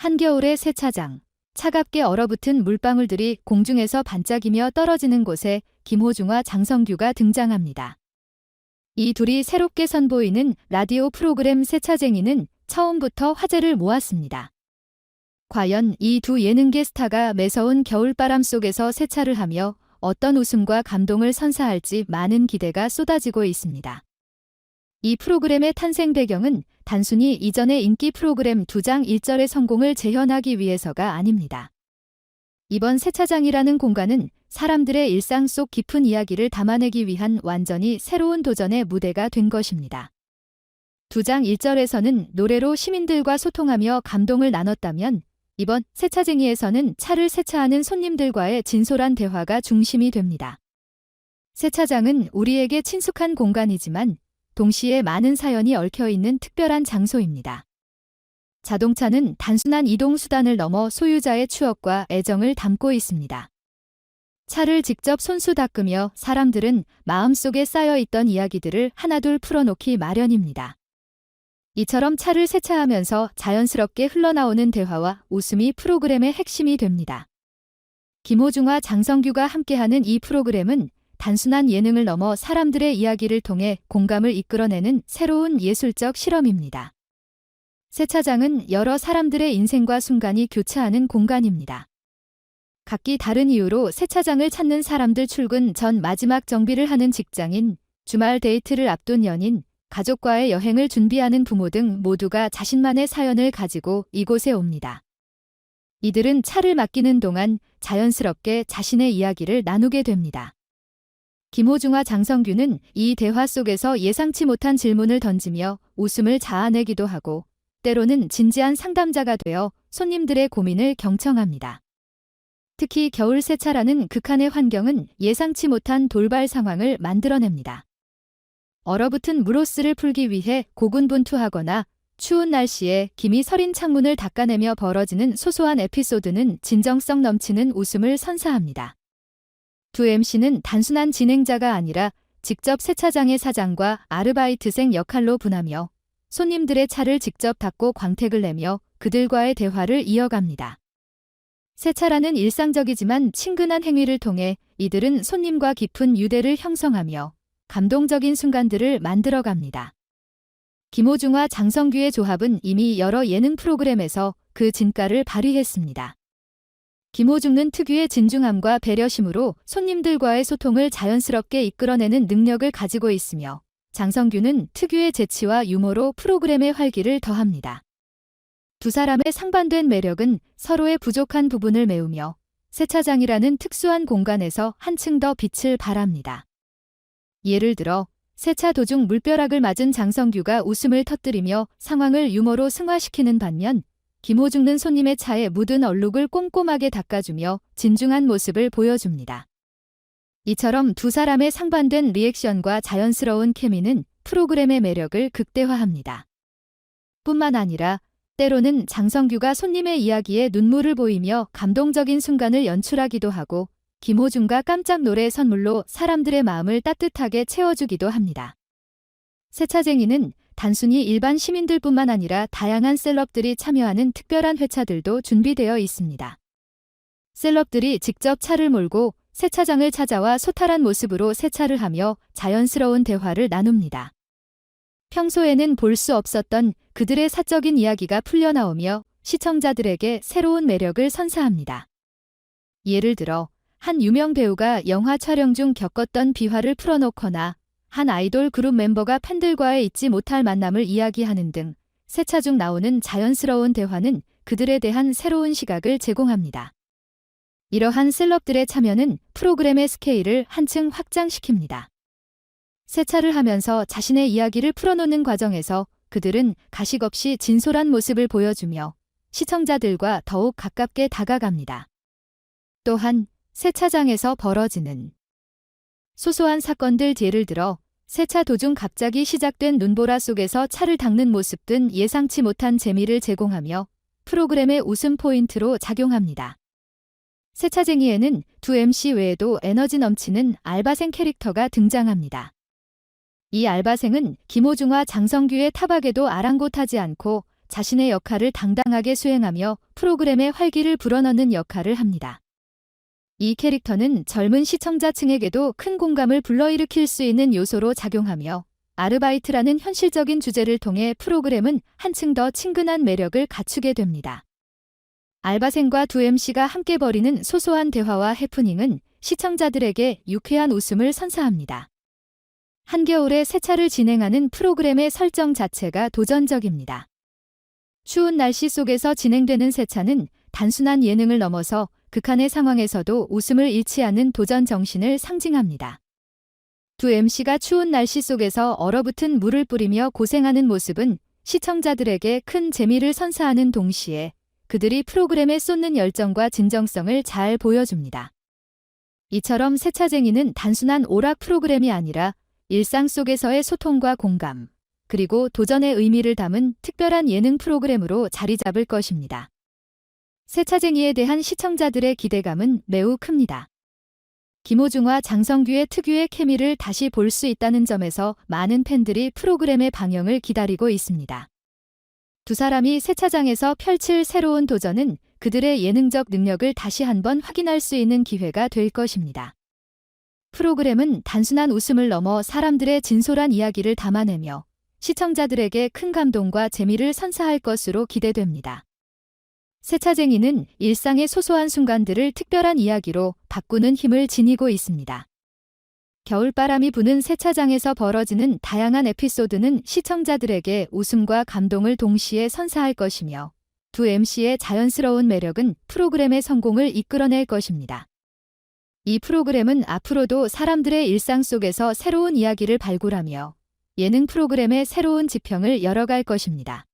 한겨울의 세차장. 차갑게 얼어붙은 물방울들이 공중에서 반짝이며 떨어지는 곳에 김호중과 장성규가 등장합니다. 이 둘이 새롭게 선보이는 라디오 프로그램 세차쟁이는 처음부터 화제를 모았습니다. 과연 이 두 예능계 스타가 매서운 겨울바람 속에서 세차를 하며 어떤 웃음과 감동을 선사할지 많은 기대가 쏟아지고 있습니다. 이 프로그램의 탄생 배경은 단순히 이전의 인기 프로그램 두장 일절의 성공을 재현하기 위해서가 아닙니다. 이번 세차장이라는 공간은 사람들의 일상 속 깊은 이야기를 담아내기 위한 완전히 새로운 도전의 무대가 된 것입니다. 두장 일절에서는 노래로 시민들과 소통하며 감동을 나눴다면 이번 세차쟁이에서는 차를 세차하는 손님들과의 진솔한 대화가 중심이 됩니다. 세차장은 우리에게 친숙한 공간이지만 동시에 많은 사연이 얽혀있는 특별한 장소입니다. 자동차는 단순한 이동수단을 넘어 소유자의 추억과 애정을 담고 있습니다. 차를 직접 손수 닦으며 사람들은 마음속에 쌓여있던 이야기들을 하나둘 풀어놓기 마련입니다. 이처럼 차를 세차하면서 자연스럽게 흘러나오는 대화와 웃음이 프로그램의 핵심이 됩니다. 김호중과 장성규가 함께하는 이 프로그램은 단순한 예능을 넘어 사람들의 이야기를 통해 공감을 이끌어내는 새로운 예술적 실험입니다. 세차장은 여러 사람들의 인생과 순간이 교차하는 공간입니다. 각기 다른 이유로 세차장을 찾는 사람들, 출근 전 마지막 정비를 하는 직장인, 주말 데이트를 앞둔 연인, 가족과의 여행을 준비하는 부모 등 모두가 자신만의 사연을 가지고 이곳에 옵니다. 이들은 차를 맡기는 동안 자연스럽게 자신의 이야기를 나누게 됩니다. 김호중과 장성규는 이 대화 속에서 예상치 못한 질문을 던지며 웃음을 자아내기도 하고 때로는 진지한 상담자가 되어 손님들의 고민을 경청합니다. 특히 겨울 세차라는 극한의 환경은 예상치 못한 돌발 상황을 만들어냅니다. 얼어붙은 물호스를 풀기 위해 고군분투하거나 추운 날씨에 김이 서린 창문을 닦아내며 벌어지는 소소한 에피소드는 진정성 넘치는 웃음을 선사합니다. 두 MC는 단순한 진행자가 아니라 직접 세차장의 사장과 아르바이트생 역할로 분하며 손님들의 차를 직접 닦고 광택을 내며 그들과의 대화를 이어갑니다. 세차라는 일상적이지만 친근한 행위를 통해 이들은 손님과 깊은 유대를 형성하며 감동적인 순간들을 만들어갑니다. 김호중과 장성규의 조합은 이미 여러 예능 프로그램에서 그 진가를 발휘했습니다. 김호중은 특유의 진중함과 배려심으로 손님들과의 소통을 자연스럽게 이끌어내는 능력을 가지고 있으며 장성규는 특유의 재치와 유머로 프로그램의 활기를 더합니다. 두 사람의 상반된 매력은 서로의 부족한 부분을 메우며 세차장이라는 특수한 공간에서 한층 더 빛을 발합니다. 예를 들어 세차 도중 물벼락을 맞은 장성규가 웃음을 터뜨리며 상황을 유머로 승화시키는 반면 김호중은 손님의 차에 묻은 얼룩을 꼼꼼하게 닦아주며 진중한 모습을 보여줍니다. 이처럼 두 사람의 상반된 리액션과 자연스러운 케미는 프로그램의 매력을 극대화합니다. 뿐만 아니라 때로는 장성규가 손님의 이야기에 눈물을 보이며 감동적인 순간을 연출하기도 하고 김호중과 깜짝 노래 선물로 사람들의 마음을 따뜻하게 채워주기도 합니다. 세차쟁이는 단순히 일반 시민들뿐만 아니라 다양한 셀럽들이 참여하는 특별한 회차들도 준비되어 있습니다. 셀럽들이 직접 차를 몰고 세차장을 찾아와 소탈한 모습으로 세차를 하며 자연스러운 대화를 나눕니다. 평소에는 볼 수 없었던 그들의 사적인 이야기가 풀려나오며 시청자들에게 새로운 매력을 선사합니다. 예를 들어 한 유명 배우가 영화 촬영 중 겪었던 비화를 풀어놓거나 한 아이돌 그룹 멤버가 팬들과의 잊지 못할 만남을 이야기하는 등 세차 중 나오는 자연스러운 대화는 그들에 대한 새로운 시각을 제공합니다. 이러한 셀럽들의 참여는 프로그램의 스케일을 한층 확장시킵니다. 세차를 하면서 자신의 이야기를 풀어놓는 과정에서 그들은 가식 없이 진솔한 모습을 보여주며 시청자들과 더욱 가깝게 다가갑니다. 또한 세차장에서 벌어지는 소소한 사건들, 예를 들어 세차 도중 갑자기 시작된 눈보라 속에서 차를 닦는 모습 등 예상치 못한 재미를 제공하며 프로그램의 웃음 포인트로 작용합니다. 세차쟁이에는 두 MC 외에도 에너지 넘치는 알바생 캐릭터가 등장합니다. 이 알바생은 김호중과 장성규의 타박에도 아랑곳하지 않고 자신의 역할을 당당하게 수행하며 프로그램의 활기를 불어넣는 역할을 합니다. 이 캐릭터는 젊은 시청자층에게도 큰 공감을 불러일으킬 수 있는 요소로 작용하며 아르바이트라는 현실적인 주제를 통해 프로그램은 한층 더 친근한 매력을 갖추게 됩니다. 알바생과 두 MC가 함께 벌이는 소소한 대화와 해프닝은 시청자들에게 유쾌한 웃음을 선사합니다. 한겨울에 세차를 진행하는 프로그램의 설정 자체가 도전적입니다. 추운 날씨 속에서 진행되는 세차는 단순한 예능을 넘어서 극한의 상황에서도 웃음을 잃지 않는 도전 정신을 상징합니다. 두 MC가 추운 날씨 속에서 얼어붙은 물을 뿌리며 고생하는 모습은 시청자들에게 큰 재미를 선사하는 동시에 그들이 프로그램에 쏟는 열정과 진정성을 잘 보여줍니다. 이처럼 세차쟁이는 단순한 오락 프로그램이 아니라 일상 속에서의 소통과 공감, 그리고 도전의 의미를 담은 특별한 예능 프로그램으로 자리 잡을 것입니다. 세차쟁이에 대한 시청자들의 기대감은 매우 큽니다. 김호중과 장성규의 특유의 케미를 다시 볼 수 있다는 점에서 많은 팬들이 프로그램의 방영을 기다리고 있습니다. 두 사람이 세차장에서 펼칠 새로운 도전은 그들의 예능적 능력을 다시 한번 확인할 수 있는 기회가 될 것입니다. 프로그램은 단순한 웃음을 넘어 사람들의 진솔한 이야기를 담아내며 시청자들에게 큰 감동과 재미를 선사할 것으로 기대됩니다. 세차쟁이는 일상의 소소한 순간들을 특별한 이야기로 바꾸는 힘을 지니고 있습니다. 겨울바람이 부는 세차장에서 벌어지는 다양한 에피소드는 시청자들에게 웃음과 감동을 동시에 선사할 것이며 두 MC의 자연스러운 매력은 프로그램의 성공을 이끌어낼 것입니다. 이 프로그램은 앞으로도 사람들의 일상 속에서 새로운 이야기를 발굴하며 예능 프로그램의 새로운 지평을 열어갈 것입니다.